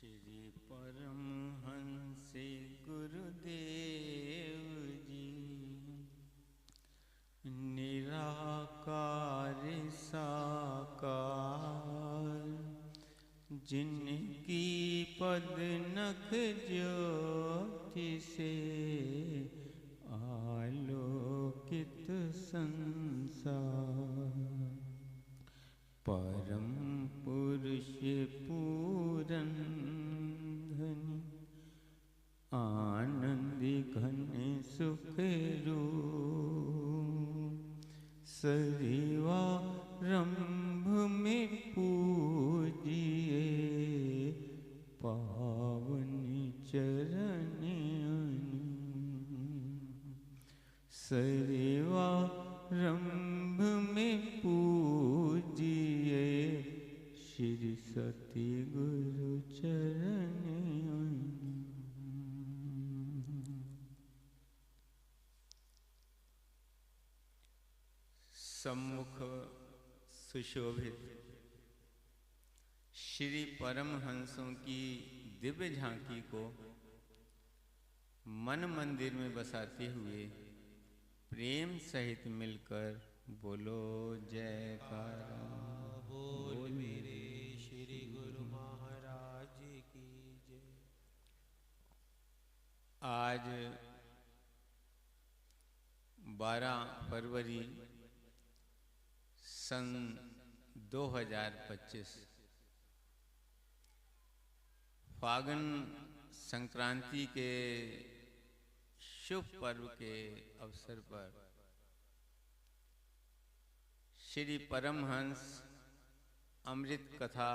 श्री परमहंस गुरुदेव जी निराकार साकार, जिनकी पद नख ज्योति से आलोकित संसार। परम पुरुष पूरन धनी, आनंद घन सुख रूप, सरिवा रंभ में पूजिए पावन चरण सरिवा रंभ में पूजिए श्री सती गुरु चरण। सम्मुख सुशोभित श्री परमहंसों की दिव्य झांकी को मन मंदिर में बसाते हुए प्रेम सहित मिलकर बोलो जयकारा। बोल मेरे श्री गुरु महाराज की जय। आज 12 फरवरी सन 2025 फागुन संक्रांति के शुभ पर्व के अवसर पर श्री परमहंस अमृत कथा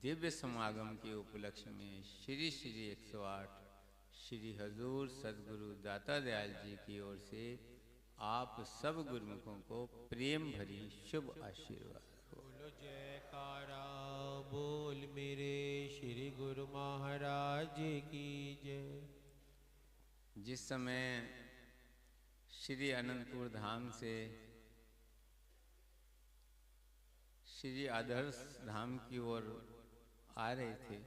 दिव्य समागम के उपलक्ष्य में श्री 108 श्री हजूर सदगुरु दाता दयाल जी की ओर से आप सब गुरुमुखों को प्रेम भरी शुभ आशीर्वाद। बोलो जयकारा। बोल मेरे श्री गुरु महाराज की जय। जिस समय श्री अनंतपुर धाम से श्री आदर्श धाम की ओर आ रहे थे,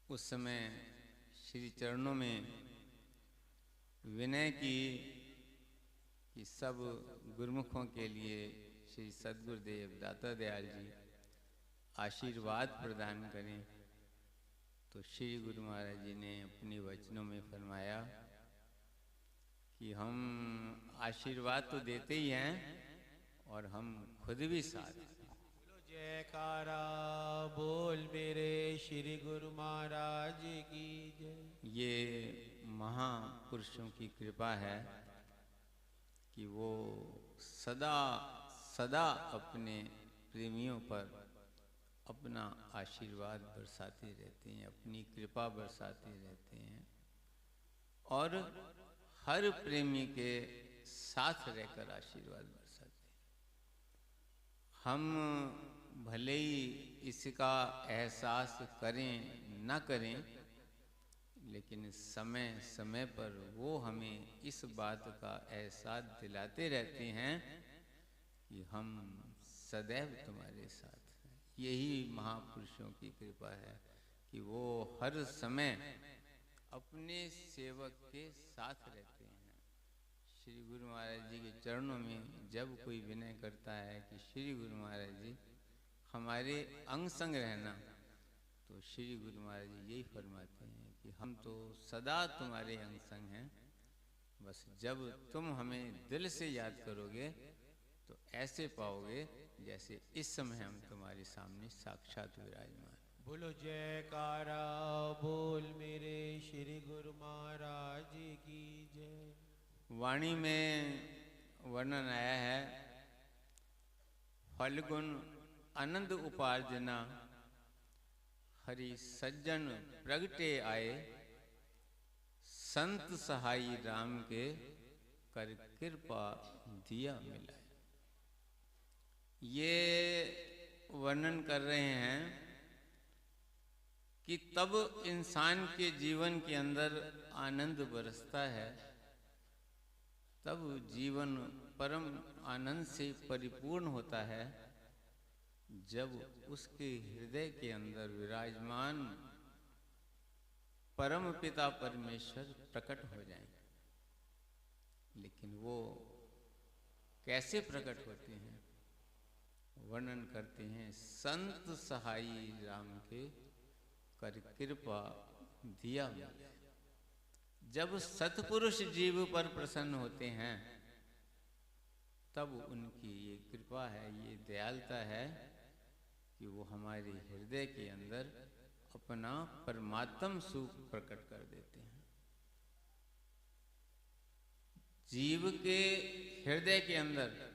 उस समय श्री चरणों में विनय की कि सब गुरुमुखों के लिए श्री सद्गुरुदेव दाता दयाल जी आशीर्वाद प्रदान करें। तो श्री गुरु महाराज जी ने अपने वचनों में फरमाया कि हम आशीर्वाद तो देते ही हैं और हम खुद भी साथ। बोलो जयकारा। बोल मेरे श्री गुरु महाराज की जय। ये महापुरुषों की कृपा है कि वो सदा सदा अपने प्रेमियों पर अपना आशीर्वाद बरसाते रहते हैं, अपनी कृपा बरसाते रहते हैं और हर प्रेमी के साथ रहकर आशीर्वाद बरसाते हैं। हम भले ही इसका एहसास करें न करें, लेकिन समय समय पर वो हमें इस बात का एहसास दिलाते रहते हैं कि हम सदैव तुम्हारे साथ हैं। यही महापुरुषों की कृपा है कि वो हर समय अपने सेवक के साथ रहते हैं। श्री गुरु महाराज जी के चरणों में जब कोई विनय करता है कि श्री गुरु महाराज जी हमारे अंग संग रहना, तो श्री गुरु महाराज जी यही फरमाते हैं कि हम तो सदा तुम्हारे अंग संग हैं, बस जब तुम हमें दिल से याद करोगे तो ऐसे पाओगे जैसे इस समय हम तुम्हारे सामने साक्षात विराजमान। बोलो जयकारा। बोल मेरे श्री गुरु महाराज की जय। वाणी में वर्णन आया है, फलगुण आनंद उपार्जना हरि सज्जन प्रगटे आए, संत सहाई राम के कर कृपा दिया मिला। ये वर्णन कर रहे हैं कि तब इंसान के जीवन के अंदर आनंद बरसता है, तब जीवन परम आनंद से परिपूर्ण होता है जब उसके हृदय के अंदर विराजमान परम पिता परमेश्वर प्रकट हो जाएं। लेकिन वो कैसे प्रकट होते हैं, वर्णन करते हैं, संत सहाई राम के कर कृपा दिया। जब सतपुरुष जीव पर प्रसन्न होते हैं तब उनकी ये कृपा है, ये दयालुता है कि वो हमारे हृदय के अंदर अपना परमात्म सुख प्रकट कर देते हैं। जीव के हृदय के अंदर,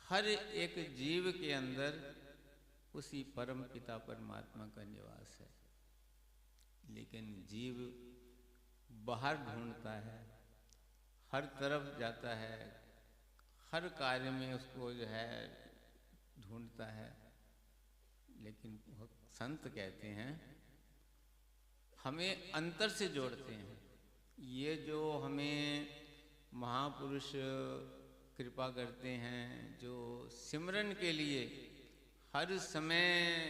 हर एक जीव के अंदर उसी परम पिता परमात्मा का निवास है। लेकिन जीव बाहर ढूंढता है, हर तरफ जाता है, हर कार्य में उसको जो है ढूंढता है। लेकिन संत कहते हैं हमें अंतर से जोड़ते हैं। ये जो हमें महापुरुष कृपा करते हैं, जो सिमरन के लिए हर समय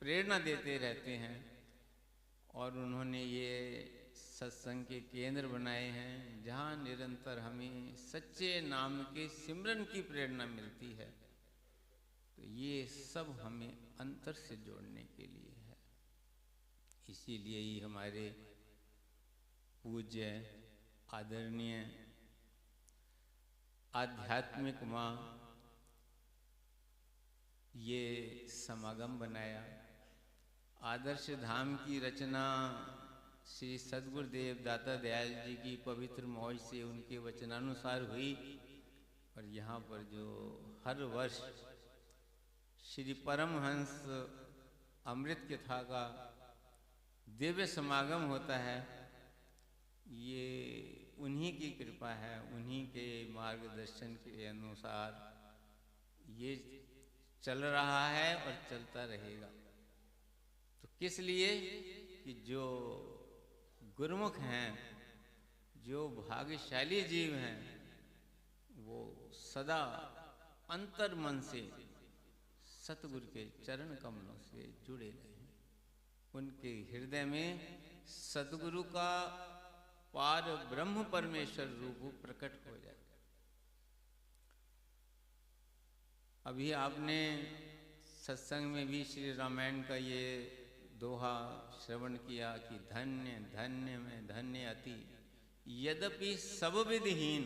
प्रेरणा देते रहते हैं, और उन्होंने ये सत्संग के केंद्र बनाए हैं जहाँ निरंतर हमें सच्चे नाम के सिमरन की प्रेरणा मिलती है। तो ये सब हमें अंतर से जोड़ने के लिए है। इसीलिए ही हमारे पूज्य आदरणीय आध्यात्मिक माँ ये समागम बनाया। आदर्श धाम की रचना श्री सद्गुरुदेव दाता दयाल जी की पवित्र मौज से उनके वचनानुसार हुई। और यहाँ पर जो हर वर्ष श्री परमहंस अमृत कथा का दिव्य समागम होता है, ये उन्हीं की कृपा है, उन्हीं के मार्गदर्शन के अनुसार ये चल रहा है और चलता रहेगा। तो किस लिए कि जो गुरुमुख हैं, जो भाग्यशाली जीव हैं, वो सदा अंतर मन से सतगुरु के चरण कमलों से जुड़े रहे। उनके हृदय में सतगुरु का पार ब्रह्म परमेश्वर रूप प्रकट हो जाए। अभी आपने सत्संग में भी श्री रामायण का ये दोहा श्रवण किया कि धन्य धन्य में धन्य अति यद्यपि सब विधिहीन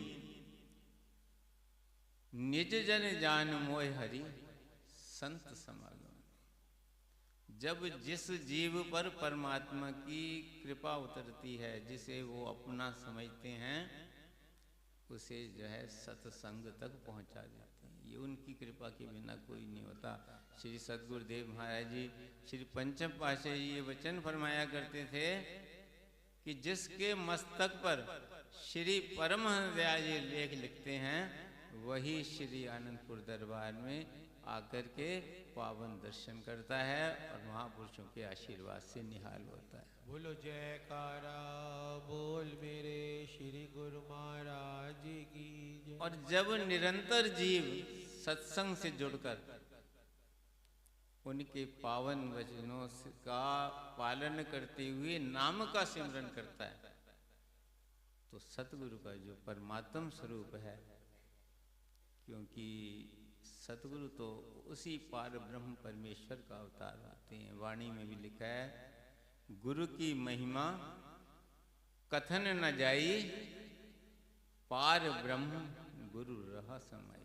निज जन जान मोह हरि संत समागम। जब जिस जीव पर परमात्मा की कृपा उतरती है, जिसे वो अपना समझते हैं, उसे जो है सत्संग तक पहुंचा देते हैं। ये उनकी कृपा के बिना कोई नहीं होता। श्री सद्गुरुदेव महाराज जी श्री पंचम पातशाही ये वचन फरमाया करते थे कि जिसके मस्तक पर श्री परमहंस दयाल जी लेख लिखते हैं, वही श्री आनंदपुर दरबार में आकर के पावन दर्शन करता है और महापुरुषों के आशीर्वाद से निहाल होता है। बोलो जयकारा बोल मेरे श्री गुरु महाराज की जय। और जब निरंतर जीव सत्संग से जुड़कर उनके पावन वचनों का पालन करते हुए नाम का सिमरन करता है, तो सतगुरु का जो परमात्म स्वरूप है, क्योंकि सतगुरु तो उसी पार ब्रह्म परमेश्वर का अवतार होते हैं। वाणी में भी लिखा है, गुरु की महिमा कथन न जाई, पार ब्रह्म गुरु रहा समाई।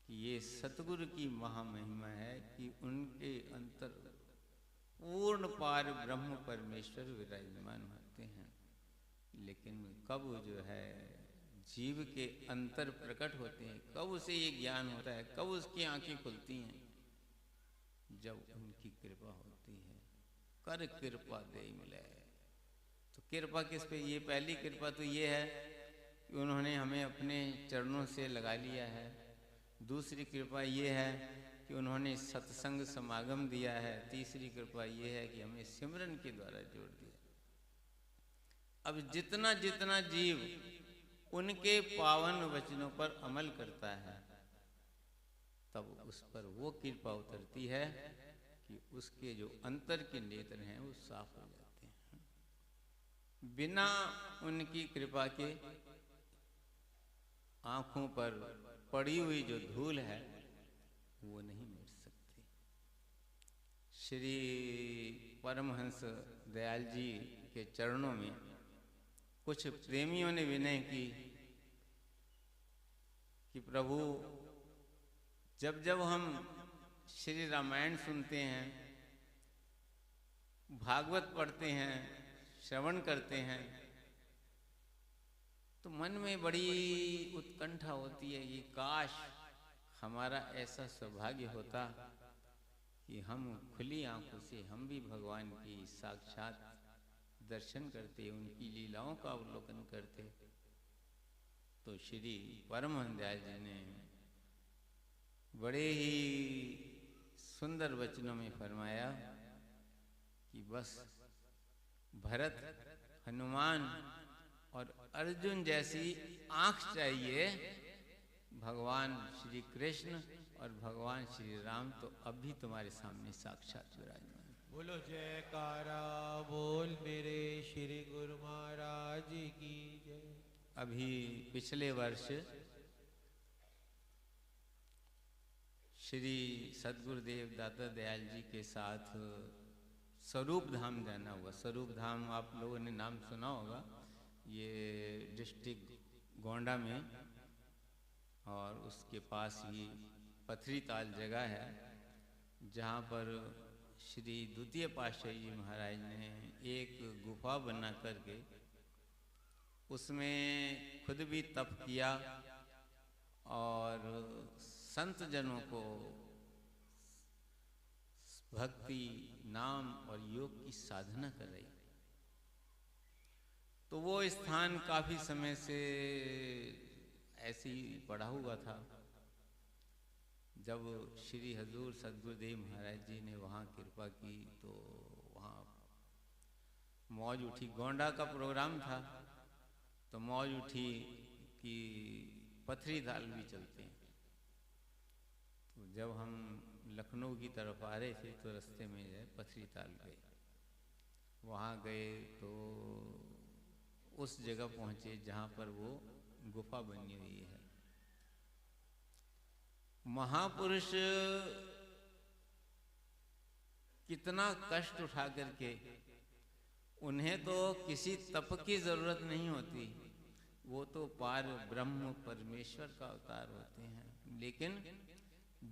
कि ये सतगुरु की महामहिमा है कि उनके अंतर पूर्ण पार ब्रह्म परमेश्वर विराजमान होते हैं। लेकिन कब जो है जीव के अंतर प्रकट होते हैं, कब उसे ये ज्ञान होता है, कब उसकी आंखें खुलती हैं? जब उनकी कृपा होती है। कर कृपा दे मिले। तो कृपा किस पे? ये पहली कृपा तो ये है कि उन्होंने हमें अपने चरणों से लगा लिया है। दूसरी कृपा ये है कि उन्होंने सत्संग समागम दिया है। तीसरी कृपा ये है कि हमें सिमरन के द्वारा जोड़ दिया। अब जितना जितना जीव उनके पावन वचनों पर अमल करता है, तब उस पर वो कृपा उतरती है कि उसके जो अंतर के नेत्र हैं वो साफ हो जाते हैं। बिना उनकी कृपा के आंखों पर पड़ी हुई जो धूल है वो नहीं मिट सकती। श्री परमहंस दयाल जी के चरणों में कुछ प्रेमियों ने विनय की कि प्रभु, जब जब हम श्री रामायण सुनते हैं, भागवत पढ़ते हैं, श्रवण करते हैं, तो मन में बड़ी उत्कंठा होती है कि काश हमारा ऐसा सौभाग्य होता कि हम खुली आंखों से हम भी भगवान की साक्षात दर्शन करते, उनकी लीलाओं का अवलोकन करते। तो श्री परमहंस दयाल जी ने बड़े ही सुंदर वचनों में फरमाया कि बस भरत, हनुमान और अर्जुन जैसी आंख चाहिए, भगवान श्री कृष्ण और भगवान श्री राम तो अभी तुम्हारे सामने साक्षात विराजमान। बोलो जयकारा बोल मेरे श्री गुरु महाराज की जय। अभी पिछले वर्ष श्री सद्गुरुदेव दाता दयाल जी के साथ स्वरूप धाम जाना हुआ। स्वरूप धाम आप लोगों ने नाम सुना होगा, ये डिस्ट्रिक्ट गोंडा में और उसके पास ही पथरी ताल जगह है, जहाँ पर श्री द्वितीय पातशाही जी महाराज ने एक गुफा बना करके उसमें खुद भी तप किया और संत जनों को भक्ति, नाम और योग की साधना कराई। तो वो स्थान काफी समय से ऐसे ही पड़ा हुआ था। जब श्री हजूर सद्गुरुदेव महाराज जी ने वहाँ कृपा की तो वहाँ मौज उठी। गोंडा का प्रोग्राम था तो मौज उठी कि पथरी ताल भी चलते हैं। तो जब हम लखनऊ की तरफ आ रहे थे तो रास्ते में जो है पथरी ताल गए। वहाँ गए तो उस जगह पहुँचे जहाँ पर वो गुफा बनी हुई है। महापुरुष कितना कष्ट उठा करके, उन्हें तो किसी तप की जरूरत नहीं होती, वो तो पार ब्रह्म परमेश्वर का अवतार होते हैं, लेकिन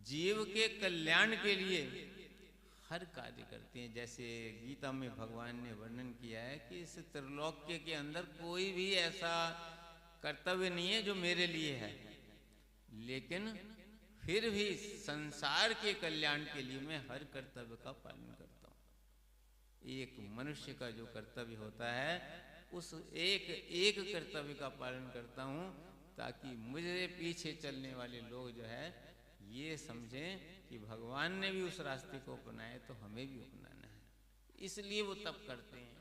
जीव के कल्याण के लिए हर कार्य करते हैं। जैसे गीता में भगवान ने वर्णन किया है कि इस त्रिलोक्य के अंदर कोई भी ऐसा कर्तव्य नहीं है जो मेरे लिए है, लेकिन फिर भी संसार के कल्याण के लिए मैं हर कर्तव्य का पालन करता हूँ। एक मनुष्य का जो कर्तव्य होता है उस एक कर्तव्य का पालन करता हूँ ताकि मुझे पीछे चलने वाले लोग जो है ये समझें कि भगवान ने भी उस रास्ते को अपनाया तो हमें भी अपनाना है। इसलिए वो तप करते हैं।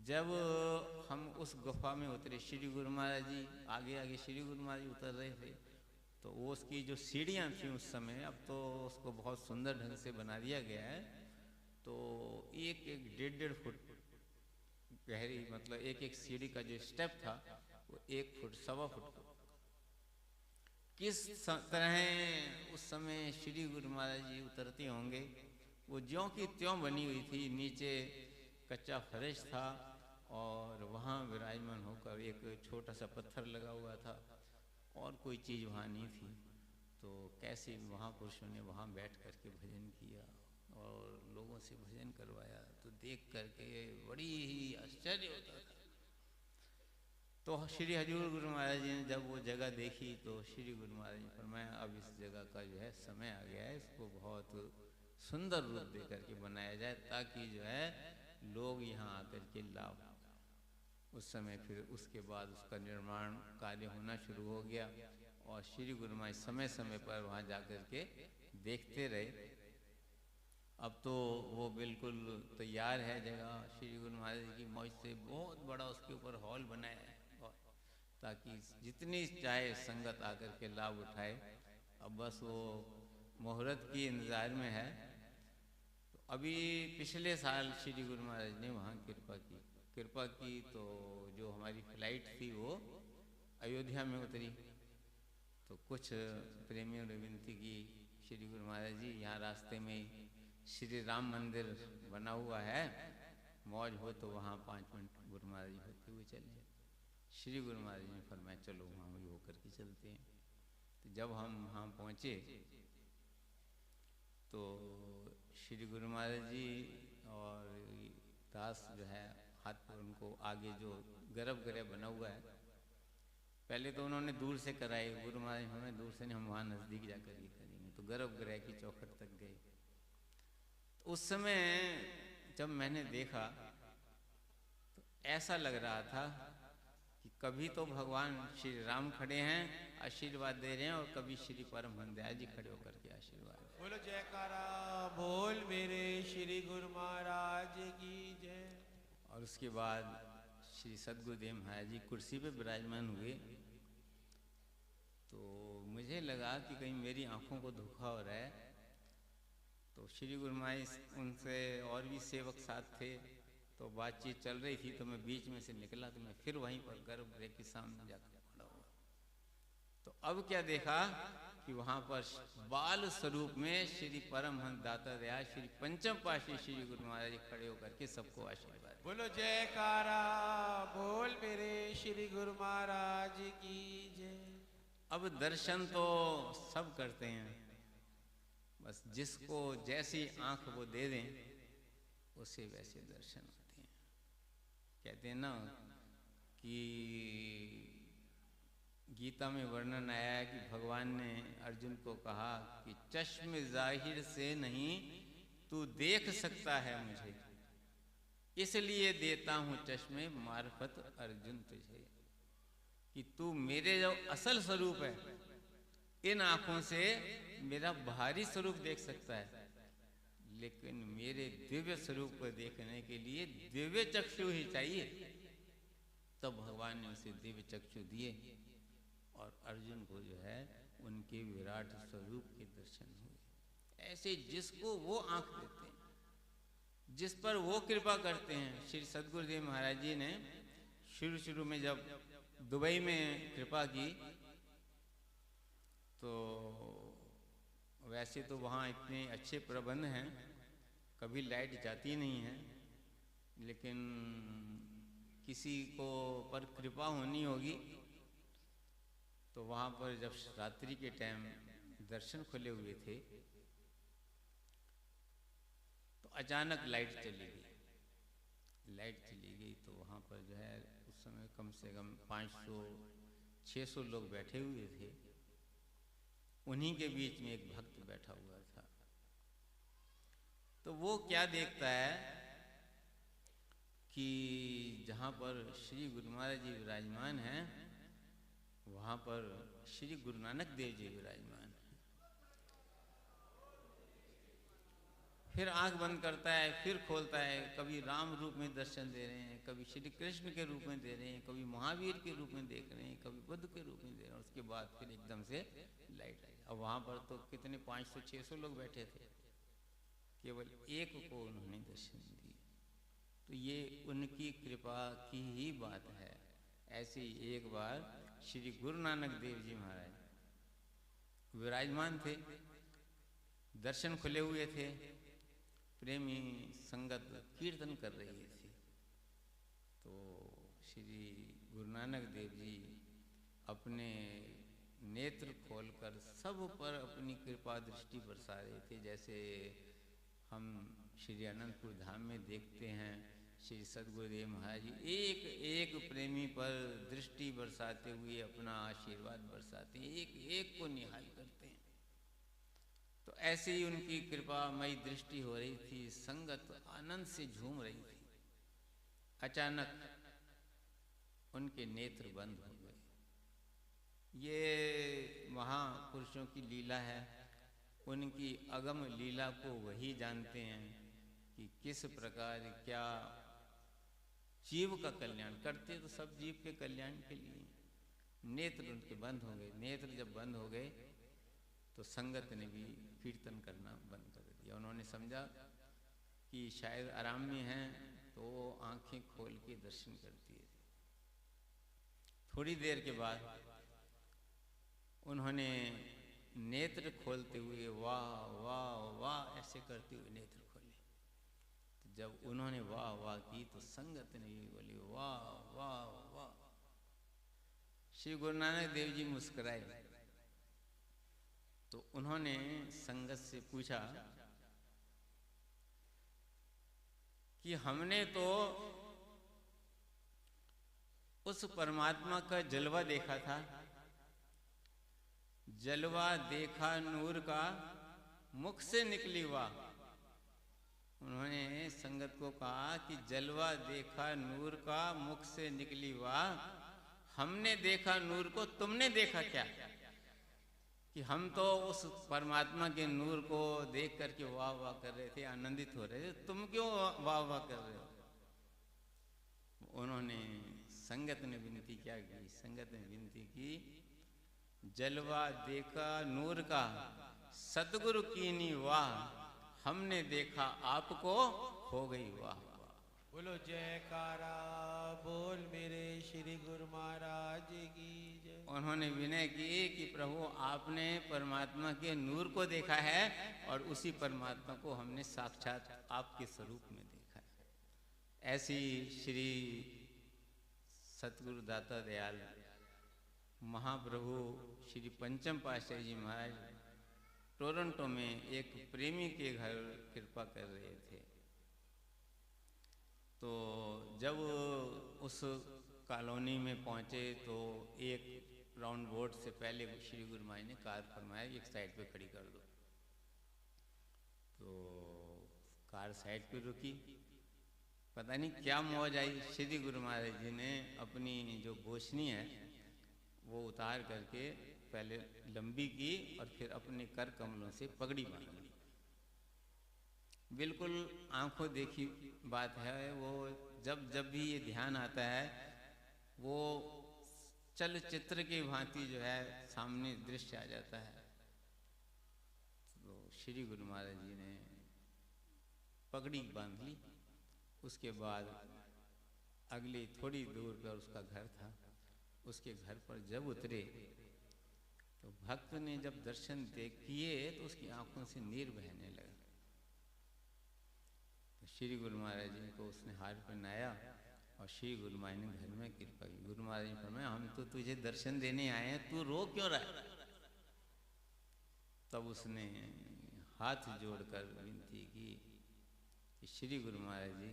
जब हम उस गुफा में उतरे, श्री गुरु महाराज जी आगे आगे श्री गुरु महाराज जी उतर रहे थे, तो वो उसकी जो सीढ़ियाँ थी उस समय, अब तो उसको बहुत सुंदर ढंग से बना दिया गया है, तो एक 1.5 फुट गहरी, मतलब एक सीढ़ी का जो स्टेप था वो 1 फुट 1.25 फुट का। किस तरह उस समय श्री गुरु महाराज जी उतरते होंगे, वो ज्यों की त्यों बनी हुई थी। नीचे कच्चा फर्श था और वहाँ विराजमान होकर एक छोटा सा पत्थर लगा हुआ था और कोई चीज़ वहाँ नहीं थी। तो कैसे महापुरुषों ने वहाँ बैठ करके भजन किया और लोगों से भजन करवाया, तो देख करके बड़ी ही आश्चर्य होता था। तो श्री हजूर गुरु महाराज जी ने जब वो जगह देखी तो श्री गुरु महाराज जी फरमाया अब इस जगह का जो है समय आ गया है, इसको बहुत सुंदर रूप दे करके बनाया जाए ताकि जो है लोग यहाँ आकर के लाभ। उस समय फिर उसके बाद उसका निर्माण कार्य होना शुरू हो गया और श्री गुरु महाराज समय समय पर वहाँ जा कर के देखते रहे। अब तो वो बिल्कुल तैयार है जगह। श्री गुरु महाराज जी की मौज से बहुत बड़ा उसके ऊपर हॉल बनाया है ताकि जितनी चाहे संगत आकर के लाभ उठाए अब बस वो मुहूर्त की इंतज़ार में है। तो अभी पिछले साल श्री गुरु महाराज ने वहाँ कृपा की तो जो हमारी फ्लाइट थी वो अयोध्या में उतरी। तो कुछ प्रेमियों ने विनती की, श्री गुरु महाराज जी यहाँ रास्ते में श्री राम मंदिर बना हुआ है, मौज हो तो वहाँ 5 मिनट गुरु महाराज जी होते हुए चले। श्री गुरु महाराज जी ने फरमाया चलो वहाँ भी होकर के चलते हैं। तो जब हम वहाँ पहुँचे तो श्री गुरु महाराज जी और दास जो है हाथ पर उनको आगे जो गर्भगृह बना हुआ है, पहले तो उन्होंने दूर से कराए। गुरु महाराज हमें दूर से नहीं, हम वहाँ नज़दीक जाकर ये करेंगे। तो गर्भगृह की चौखट तक गए। तो उस समय जब मैंने देखा तो ऐसा लग रहा था कि कभी तो भगवान श्री राम खड़े हैं आशीर्वाद दे रहे हैं, और कभी श्री परमहंस दयाल जी खड़े होकर के आशीर्वाद। बोलो जयकारा बोल मेरे श्री गुरु महाराज की जय। और उसके बाद श्री सद्गुरुदेव महाराज जी कुर्सी पे विराजमान हुए। तो मुझे लगा कि कहीं मेरी आंखों को धोखा हो रहा है। तो श्री गुरु महाराज उनसे और भी सेवक साथ थे, तो बातचीत चल रही थी। तो मैं बीच में से निकला तो मैं फिर वहीं पर गर्भगृह के सामने जाकर खड़ा हुआ। तो अब क्या देखा कि वहां पर बाल स्वरूप में श्री परमहंस दाता दयाल श्री पंचम पातशाही श्री गुरु महाराज जी खड़े होकर के सबको आशीर्वाद। बोलो जयकारा बोल मेरे श्री गुरु महाराज की जय। अब दर्शन तो सब करते हैं, बस जिसको जैसी आंख वो दे दें उसे वैसे दर्शन होते हैं। कहते हैं ना कि गीता में वर्णन आया है कि भगवान ने अर्जुन को कहा कि चश्म जाहिर से नहीं तू देख सकता है मुझे, इसलिए देता हूं चश्मे मार्फत अर्जुन तुझे। कि तू मेरे जो असल स्वरूप है इन आंखों से मेरा बाहरी स्वरूप देख सकता है, लेकिन मेरे दिव्य स्वरूप को देखने के लिए दिव्य चक्षु ही चाहिए। तब भगवान ने उसे दिव्य चक्षु दिए और अर्जुन को जो है उनके विराट स्वरूप के दर्शन हुए। ऐसे जिसको वो आंख देते हैं, जिस पर वो कृपा करते हैं। श्री सद्गुरुदेव महाराज जी ने शुरू में जब दुबई में कृपा की तो वैसे तो वहाँ इतने अच्छे प्रबंध हैं, कभी लाइट जाती नहीं है, लेकिन किसी को पर कृपा होनी होगी तो वहाँ पर जब रात्रि के टाइम दर्शन खुले हुए थे तो अचानक लाइट चली गई। तो वहाँ पर जो है उस समय कम से कम 500-600 लोग बैठे हुए थे। उन्हीं के बीच में एक भक्त बैठा हुआ था। तो वो क्या देखता है कि जहाँ पर श्री गुरु महाराज जी विराजमान हैं वहाँ पर श्री गुरु नानक देव जी विराजमान हैं। फिर आंख बंद करता है, फिर खोलता है, कभी राम रूप में दर्शन दे रहे हैं, कभी श्री कृष्ण के रूप में दे रहे हैं, कभी महावीर के रूप में देख रहे हैं, कभी बुद्ध के रूप में दे रहे हैं। उसके बाद फिर एकदम से लाइट आई। अब वहाँ पर तो कितने 500-600 लोग बैठे थे, केवल एक को उन्होंने दर्शन दिए। तो ये उनकी कृपा की ही बात है। ऐसे ही एक बार श्री गुरु नानक देव जी महाराज विराजमान थे, दर्शन खुले हुए थे, प्रेमी संगत कीर्तन कर रही थी। तो श्री गुरु नानक देव जी अपने नेत्र खोलकर सब पर अपनी कृपा दृष्टि बरसा रहे थे। जैसे हम श्री अनंतपुर धाम में देखते हैं श्री सद्गुरुदेव महाराज जी एक एक प्रेमी पर दृष्टि बरसाते हुए अपना आशीर्वाद बरसाते हैं, एक एक को निहाल करते हैं। तो ऐसे ही उनकी कृपामयी दृष्टि हो रही थी, संगत आनंद से झूम रही थी। अचानक उनके नेत्र बंद हो गए। ये महापुरुषों की लीला है, उनकी अगम लीला को वही जानते हैं कि किस प्रकार क्या जीव का कल्याण करते, तो सब जीव के कल्याण के लिए। नेत्र उनके बंद हो गए। नेत्र जब बंद हो गए तो संगत ने भी कीर्तन करना बंद कर दिया। उन्होंने समझा कि शायद आराम में हैं, तो वो आंखें खोल के दर्शन करती है। थोड़ी देर के बाद उन्होंने नेत्र खोलते हुए वाह वाह वाह ऐसे करते हुए नेत्र खोले। तो जब उन्होंने वाह वाह की तो संगत ने भी बोली वाह वाह वाह। श्री गुरु नानक देव जी मुस्कुराए। तो उन्होंने संगत से पूछा कि हमने तो उस परमात्मा का जलवा देखा था, जलवा देखा नूर का मुख से निकली वाह। उन्होंने संगत को कहा कि जलवा देखा नूर का मुख से निकली वाह, हमने देखा नूर को, तुमने देखा क्या? कि हम तो उस परमात्मा के नूर को देख करके वाह वाह कर रहे थे, आनंदित हो रहे थे, तुम क्यों वाह वाह कर रहे हो? उन्होंने संगत ने विनती क्या की? संगत ने विनती की जलवा देखा नूर का सतगुरु कीनी वाह, हमने देखा आपको हो गई वाह। बोलो जयकारा बोल मेरे श्री गुरु महाराज की जय। उन्होंने विनय की कि प्रभु आपने परमात्मा के नूर को देखा है और उसी परमात्मा को हमने साक्षात आपके स्वरूप में देखा है। ऐसी श्री सतगुरु दाता दयाल महाप्रभु श्री पंचम पातशाही जी महाराज टोरंटो में एक प्रेमी के घर कृपा कर रहे थे। तो जब उस कॉलोनी में पहुंचे तो एक राउंड बोर्ड से पहले श्री गुरु महाराज ने कार फरमाया एक साइड पे खड़ी कर दो। तो कार साइड पे रुकी। पता नहीं क्या मौज आई, श्री गुरु महाराज जी ने अपनी जो गोशनी है वो उतार करके पहले लंबी की और फिर अपने कर कमलों से पगड़ी बांध ली। बिल्कुल आंखों देखी बात है। वो जब भी ये ध्यान आता है वो चलचित्र की भांति जो है सामने दृश्य आ जाता है। तो श्री गुरु महाराज जी ने पगड़ी बांध ली। उसके बाद अगली थोड़ी दूर पर उसका घर था। उसके घर पर जब उतरे तो भक्त ने जब दर्शन किए तो उसकी आंखों से नीर बहने लगा। तो श्री गुरु महाराज जी को उसने हार पहनाया और श्री गुरु महाराज ने घर में कृपा की। गुरु महाराज ने फरमाया हम तो तुझे दर्शन देने आए हैं, तू रो क्यों रहा है? तब उसने हाथ जोड़कर विनती की कि श्री गुरु महाराज जी,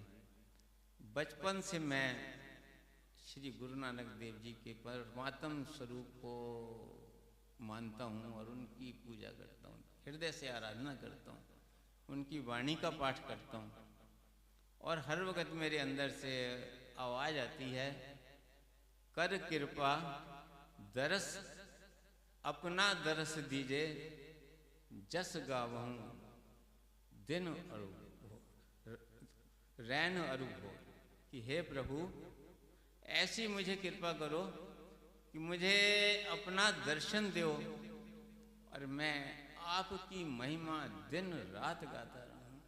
बचपन से मैं श्री गुरु नानक देव जी के परमात्म स्वरूप को मानता हूँ और उनकी पूजा करता हूँ, हृदय से आराधना करता हूँ, उनकी वाणी का पाठ करता हूँ और हर वक्त मेरे अंदर से आवाज आती है, कर कृपा दरस अपना दरस दीजे, जस गावहूँ दिन अरूप रैन अरूप हो। कि हे प्रभु ऐसी मुझे कृपा करो कि मुझे अपना दर्शन दो और मैं आपकी महिमा दिन रात गाता रहूं।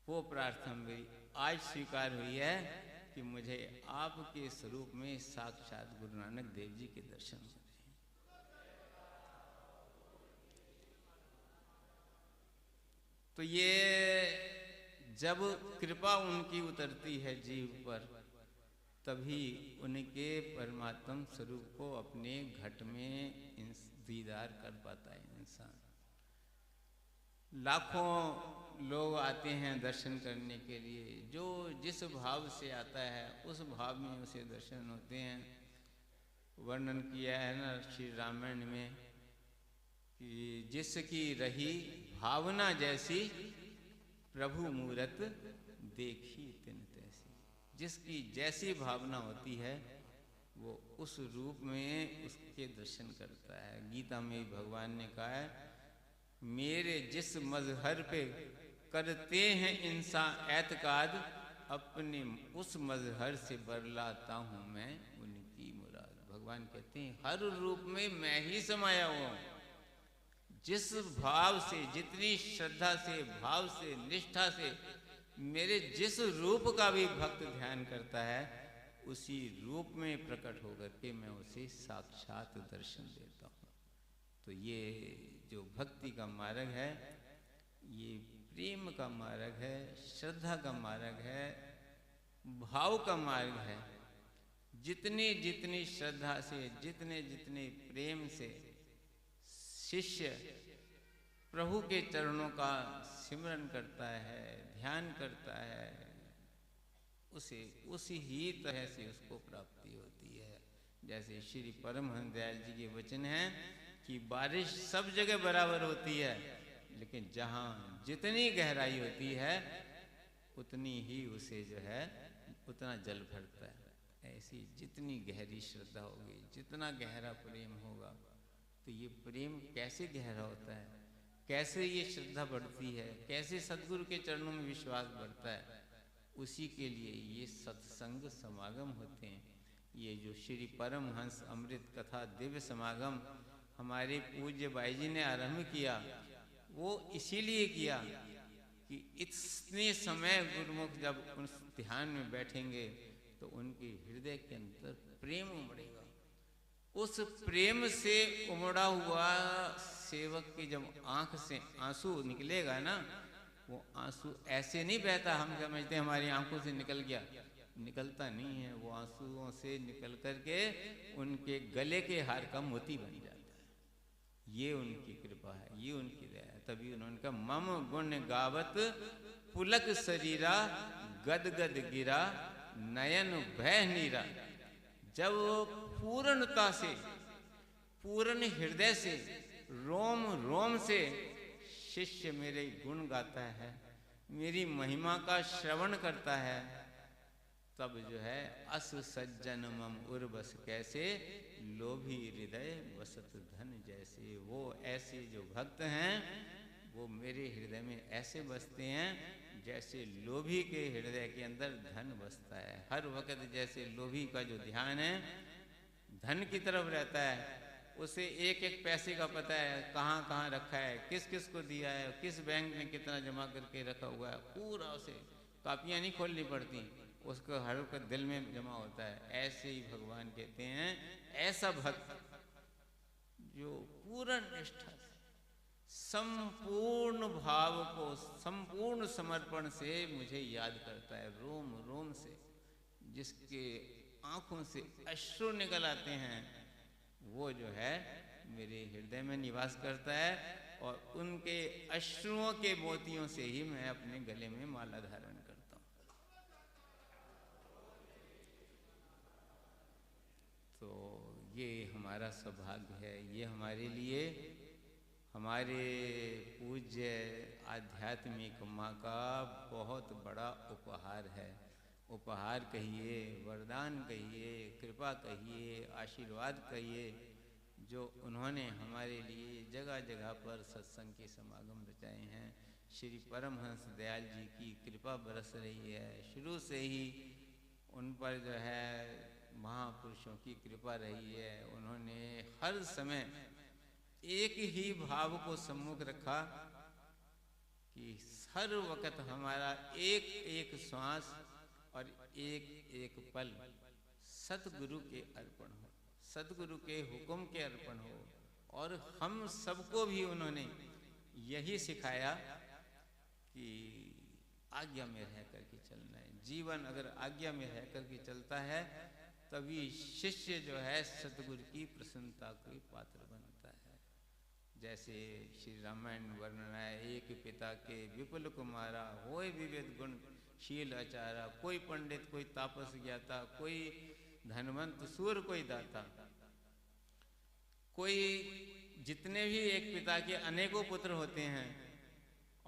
वो प्रार्थना मेरी आज स्वीकार हुई है कि मुझे आपके स्वरूप में साक्षात गुरु नानक देव जी के दर्शन हो रहे हैं। तो ये जब कृपा उनकी उतरती है जीव पर तभी उनके परमात्म स्वरूप को अपने घट में दीदार कर पाता है इंसान। लाखों लोग आते हैं दर्शन करने के लिए, जो जिस भाव से आता है उस भाव में उसे दर्शन होते हैं। वर्णन किया है ना श्री रामायण में कि जिसकी रही भावना जैसी प्रभु मूरत देखी तिन तैसी। जिसकी जैसी भावना होती है वो उस रूप में उसके दर्शन करता है। गीता में भगवान ने कहा है, मेरे जिस मजहर पे करते हैं इंसान एतकाद, अपने उस मजहर से बरलाता हूं मैं उनकी मुराद। भगवान कहते हैं हर रूप में मैं ही समाया हुआ हूं। जिस भाव से, जितनी श्रद्धा से, भाव से, निष्ठा से मेरे जिस रूप का भी भक्त ध्यान करता है, उसी रूप में प्रकट होकर के मैं उसे साक्षात दर्शन देता हूँ। तो ये जो भक्ति का मार्ग है, ये प्रेम का मार्ग है, श्रद्धा का मार्ग है, भाव का मार्ग है। जितनी जितनी श्रद्धा से, जितने जितने प्रेम से शिष्य प्रभु के चरणों का सिमरन करता है, ध्यान करता है, उसे उसी ही तरह से उसको प्राप्ति होती है। जैसे श्री परमहंस दयाल जी के वचन हैं कि बारिश सब जगह बराबर होती है, लेकिन जहाँ जितनी गहराई होती है उतनी ही उसे जो है उतना जल भरता है। ऐसी जितनी गहरी श्रद्धा होगी, जितना गहरा प्रेम होगा, तो ये प्रेम कैसे गहरा होता है, कैसे ये श्रद्धा बढ़ती है, कैसे सद्गुरु के चरणों में विश्वास बढ़ता है, उसी के लिए ये सत्संग समागम होते हैं। ये जो श्री परमहंस अमृत कथा दिव्य समागम हमारे पूज्य भाई जी ने आरंभ किया, वो इसीलिए किया कि इतने समय गुरुमुख जब उस ध्यान में बैठेंगे तो उनके हृदय के अंदर प्रेम उमड़ेगा। उस प्रेम से उमड़ा हुआ सेवक की जब आंख से आंसू निकलेगा ना, वो आंसू ऐसे नहीं बहता हम समझते हमारी आंखों से निकल गया, निकलता नहीं है। वो आंसुओं से निकल करके उनके गले के हार का मोती बन जाता है। ये उनकी कृपा है, ये उनकी दया है। तभी उन्होंने कहा मम गुण गावत पुलक शरीरा गद गद गिरा नयन भय नीरा। जब पूर्णता से, पूर्ण हृदय से, रोम रोम से शिष्य मेरे गुण गाता है, मेरी महिमा का श्रवण करता है, तब जो है अस सज्जन मम उर्वस कैसे लोभी हृदय वसत धन जैसे। वो ऐसे जो भक्त हैं वो मेरे हृदय में ऐसे बसते हैं जैसे लोभी के हृदय के अंदर धन बसता है। हर वक्त जैसे लोभी का जो ध्यान है धन की तरफ रहता है, उसे एक एक पैसे का पता है, कहाँ कहाँ रखा है, किस किस को दिया है, किस बैंक में कितना जमा करके रखा हुआ है, पूरा उसे कापियाँ नहीं खोलनी पड़ती, उसको हर वक्त दिल में जमा होता है। ऐसे ही भगवान कहते हैं ऐसा भक्त जो पूर्ण निष्ठा से, संपूर्ण भाव को, संपूर्ण समर्पण से मुझे याद करता है, रोम रोम से, जिसके आंखों से अश्रु निकल आते हैं, वो जो है मेरे हृदय में निवास करता है। और उनके अश्रुओं के मोतियों से ही मैं अपने गले में माला धारण करता हूँ। तो ये हमारा सौभाग्य है, ये हमारे लिए हमारे पूज्य आध्यात्मिक माँ का बहुत बड़ा उपहार है। उपहार कहिए, वरदान कहिए, कृपा कहिए, आशीर्वाद कहिए, जो उन्होंने हमारे लिए जगह जगह पर सत्संग के समागम रचाए हैं। श्री परमहंस दयाल जी की कृपा बरस रही है, शुरू से ही उन पर जो है महापुरुषों की कृपा रही है। उन्होंने हर समय एक ही भाव को सम्मुख रखा कि हर वक्त हमारा एक एक श्वास और एक एक पल सतगुरु के अर्पण हो, सतगुरु के हुक्म के अर्पण हो। और हम सबको भी उन्होंने यही सिखाया कि आज्ञा में रह करके चलना है। जीवन अगर आज्ञा में रह करके चलता है तभी शिष्य जो है सतगुरु की प्रसन्नता के पात्र बनता है। जैसे श्री रामायण वर्णन है, एक पिता के विपुल कुमारा होए विविध गुण शील आचारा। कोई पंडित, कोई तापस ज्ञाता, कोई धनवंत सूर, कोई दाता, कोई जितने भी एक पिता के अनेकों पुत्र होते हैं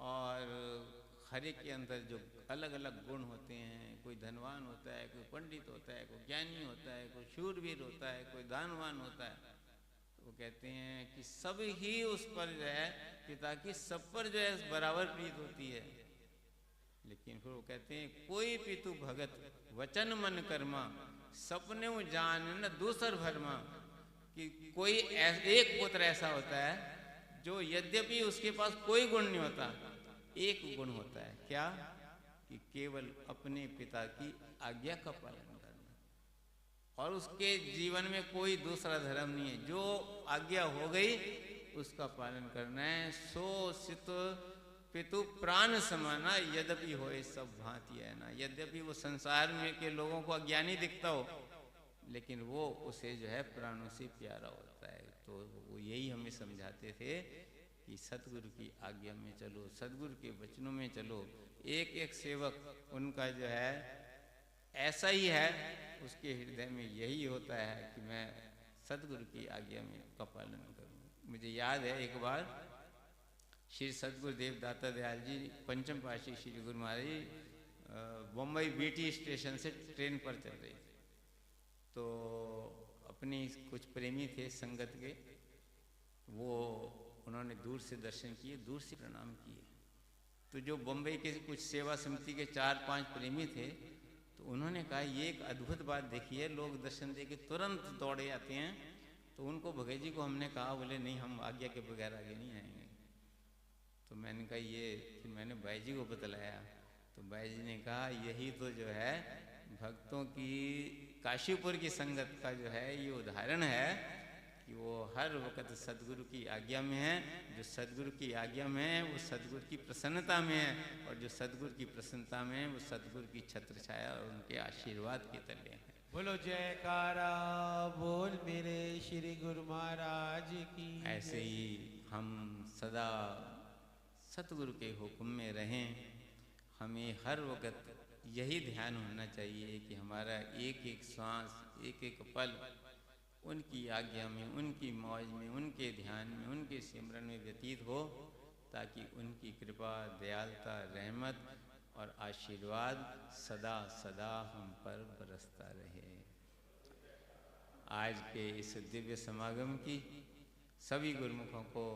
और हर एक के अंदर जो अलग अलग गुण होते हैं, कोई धनवान होता है, कोई पंडित होता है, कोई ज्ञानी होता है, कोई शूरवीर होता है, कोई दानवान होता है। तो वो कहते हैं कि सब ही उस पर जो है पिता की सब पर जो है बराबर प्रीत होती है। लेकिन फिर वो कहते हैं कोई पितु भगत वचन मन कर्मा सपने जान न दूसर भरमा। कि कोई एक पुत्र ऐसा होता है जो यद्यपि उसके पास कोई गुण नहीं होता, एक गुण होता है, क्या? कि केवल अपने पिता की आज्ञा का पालन करना, और उसके जीवन में कोई दूसरा धर्म नहीं है। जो आज्ञा हो गई उसका पालन करना है। सो सित पितु प्राण समाना यद्यपि होए सब भांति है ना। यद्यपि वो संसार में के लोगों को अज्ञानी दिखता हो, लेकिन वो उसे जो है प्राणों से प्यारा होता है। तो वो यही हमें समझाते थे कि सतगुरु की आज्ञा में चलो, सतगुरु के वचनों में चलो। एक एक सेवक उनका जो है ऐसा ही है, उसके हृदय में यही होता है कि मैं सतगुरु की आज्ञा में का पालन करूं। मुझे याद है एक बार श्री सतगुरुदेव दाता दयाल जी पंचम पाशी श्री गुरु महाराज बम्बई बीटी स्टेशन से ट्रेन पर चल रही थी। तो अपनी कुछ प्रेमी थे संगत के, वो उन्होंने दूर से दर्शन किए, दूर से प्रणाम किए। तो जो बम्बई के कुछ सेवा समिति के 4-5 प्रेमी थे, तो उन्होंने कहा ये एक अद्भुत बात देखी है, लोग दर्शन दे के तुरंत दौड़े आते हैं। तो उनको भगत जी को हमने कहा, बोले नहीं हम आज्ञा के बगैर आगे नहीं आएंगे। तो मैंने कहा ये, फिर मैंने भाई जी को बतलाया, तो भाई जी ने कहा यही तो जो है भक्तों की काशीपुर की संगत का जो है ये उदाहरण है कि वो हर वक्त सदगुरु की आज्ञा में है। जो सदगुरु की आज्ञा में है वो सदगुरु की प्रसन्नता में है, और जो सदगुरु की प्रसन्नता में है वो सदगुरु की छत्र छाया और उनके आशीर्वाद के तले है। बोलो जयकारा बोल मेरे श्री गुरु महाराज की। ऐसे ही हम सदा सतगुरु के हुक्म में रहें। हमें हर वक्त यही ध्यान होना चाहिए कि हमारा एक एक श्वास, एक एक पल उनकी आज्ञा में, उनकी मौज में, उनके ध्यान में, उनके सिमरन में व्यतीत हो, ताकि उनकी कृपा, दयालुता, रहमत और आशीर्वाद सदा सदा हम पर बरसता रहे। आज के इस दिव्य समागम की सभी गुरुमुखों को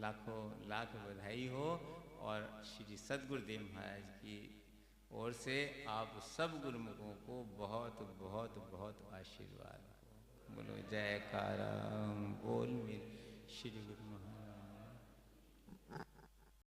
लाखों लाख बधाई हो, और श्री सद्गुरुदेव महाराज की ओर से आप सब गुरुमुखों को बहुत बहुत बहुत आशीर्वाद। बोलो जयकारा बोल मेरे श्री गुरु।